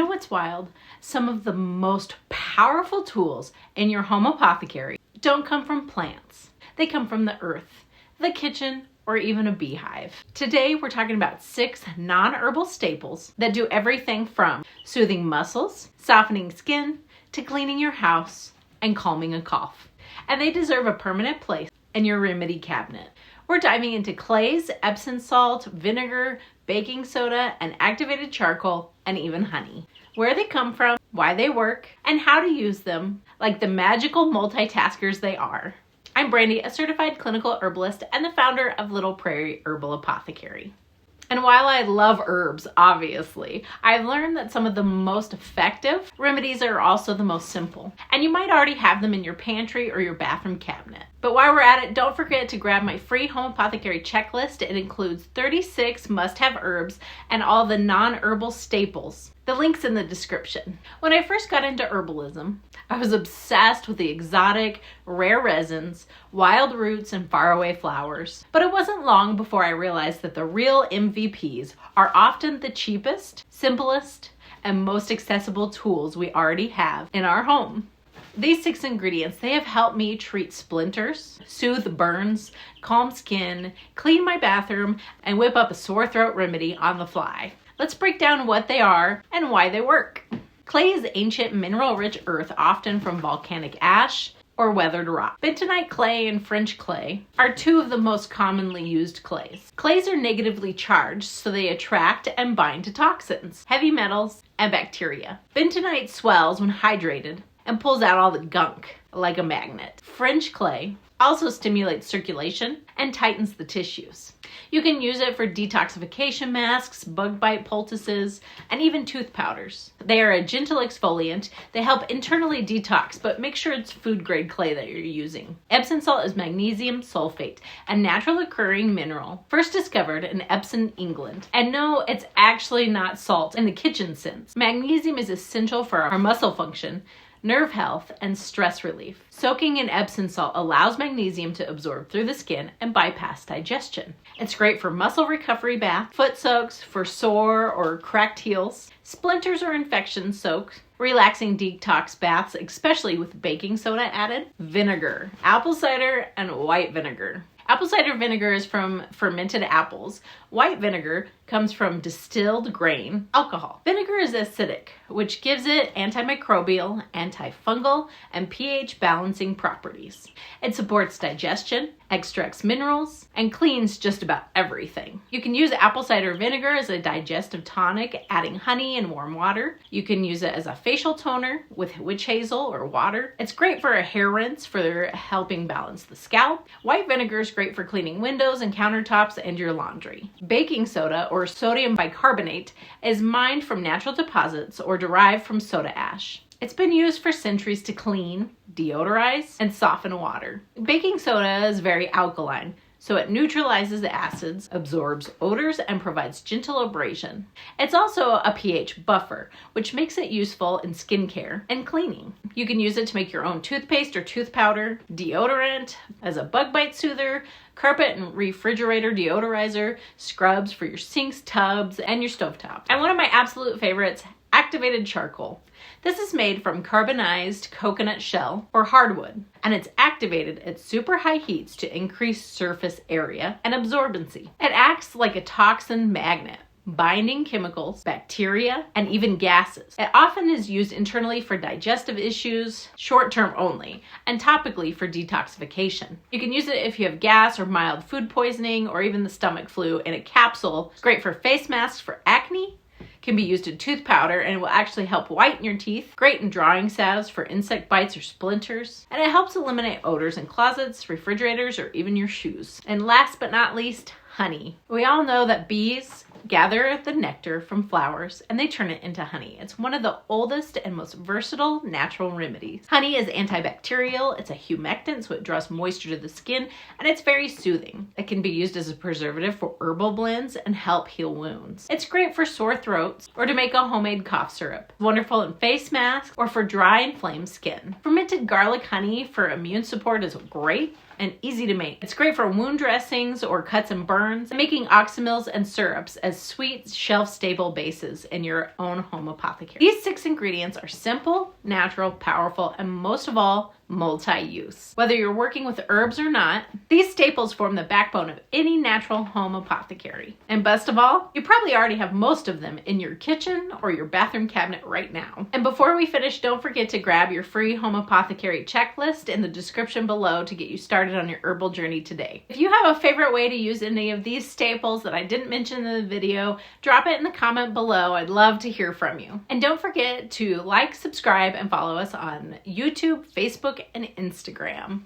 know what's wild? Some of the most powerful tools in your home apothecary don't come from plants. They come from the earth, the kitchen, or even a beehive. Today, we're talking about 6 non-herbal staples that do everything from soothing muscles, softening skin, to cleaning your house and calming a cough. And they deserve a permanent place in your remedy cabinet. We're diving into clays, Epsom salt, vinegar, baking soda, and activated charcoal, and even honey. Where they come from, why they work, and how to use them like the magical multitaskers they are. I'm Brandy, a certified clinical herbalist and the founder of Little Prairie Herbal Apothecary. And while I love herbs, obviously, I've learned that some of the most effective remedies are also the most simple. And you might already have them in your pantry or your bathroom cabinet. But while we're at it, don't forget to grab my free Home Apothecary Checklist. It includes 36 must-have herbs and all the non-herbal staples. The link's in the description. When I first got into herbalism, I was obsessed with the exotic, rare resins, wild roots, and faraway flowers. But it wasn't long before I realized that the real MVPs are often the cheapest, simplest, and most accessible tools we already have in our home. These 6 ingredients, they have helped me treat splinters, soothe burns, calm skin, clean my bathroom, and whip up a sore throat remedy on the fly. Let's break down what they are and why they work. Clay is ancient mineral-rich earth, often from volcanic ash or weathered rock. Bentonite clay and French clay are 2 of the most commonly used clays. Clays are negatively charged, so they attract and bind to toxins, heavy metals, and bacteria. Bentonite swells when hydrated and pulls out all the gunk like a magnet. French clay also stimulates circulation and tightens the tissues. You can use it for detoxification masks, bug bite poultices, and even tooth powders. They are a gentle exfoliant. They help internally detox, but make sure it's food grade clay that you're using. Epsom salt is magnesium sulfate, a natural occurring mineral, first discovered in Epsom, England. And no, it's actually not salt in the kitchen sense. Magnesium is essential for our muscle function, nerve health, and stress relief. Soaking in Epsom salt allows magnesium to absorb through the skin and bypass digestion. It's great for muscle recovery bath, foot soaks for sore or cracked heels, splinters or infection soaks, relaxing detox baths, especially with baking soda added, vinegar, apple cider, and white vinegar. Apple cider vinegar is from fermented apples. White vinegar comes from distilled grain alcohol. Vinegar is acidic, which gives it antimicrobial, antifungal, and pH balancing properties. It supports digestion, extracts minerals, and cleans just about everything. You can use apple cider vinegar as a digestive tonic, adding honey and warm water. You can use it as a facial toner with witch hazel or water. It's great for a hair rinse for helping balance the scalp. White vinegar is great for cleaning windows and countertops and your laundry. Baking soda, or sodium bicarbonate, is mined from natural deposits or derived from soda ash. It's been used for centuries to clean, deodorize, and soften water. Baking soda is very alkaline, so it neutralizes the acids, absorbs odors, and provides gentle abrasion. It's also a pH buffer, which makes it useful in skincare and cleaning. You can use it to make your own toothpaste or tooth powder, deodorant, as a bug bite soother, carpet and refrigerator deodorizer, scrubs for your sinks, tubs, and your stovetop. And one of my absolute favorites, activated charcoal. This is made from carbonized coconut shell or hardwood, and it's activated at super high heats to increase surface area and absorbency. It acts like a toxin magnet, binding chemicals, bacteria, and even gases. It often is used internally for digestive issues, short-term only, and topically for detoxification. You can use it if you have gas or mild food poisoning or even the stomach flu in a capsule. It's great for face masks for acne, can be used in tooth powder, and it will actually help whiten your teeth. Great in drawing salves for insect bites or splinters. And it helps eliminate odors in closets, refrigerators, or even your shoes. And last but not least, honey. We all know that bees gather the nectar from flowers and they turn it into honey. It's one of the oldest and most versatile natural remedies. Honey is antibacterial, it's a humectant, so it draws moisture to the skin, and it's very soothing. It can be used as a preservative for herbal blends and help heal wounds. It's great for sore throats or to make a homemade cough syrup. Wonderful in face masks or for dry inflamed skin. Fermented garlic honey for immune support is great. and easy to make. It's great for wound dressings or cuts and burns, and making oxymils and syrups as sweet, shelf-stable bases in your own home apothecary. These 6 ingredients are simple, natural, powerful, and most of all, multi-use. Whether you're working with herbs or not, these staples form the backbone of any natural home apothecary. And best of all, you probably already have most of them in your kitchen or your bathroom cabinet right now. And before we finish, don't forget to grab your free Home Apothecary Checklist in the description below to get you started on your herbal journey today. If you have a favorite way to use any of these staples that I didn't mention in the video, drop it in the comment below. I'd love to hear from you. And don't forget to like, subscribe, and follow us on YouTube, Facebook, and Instagram.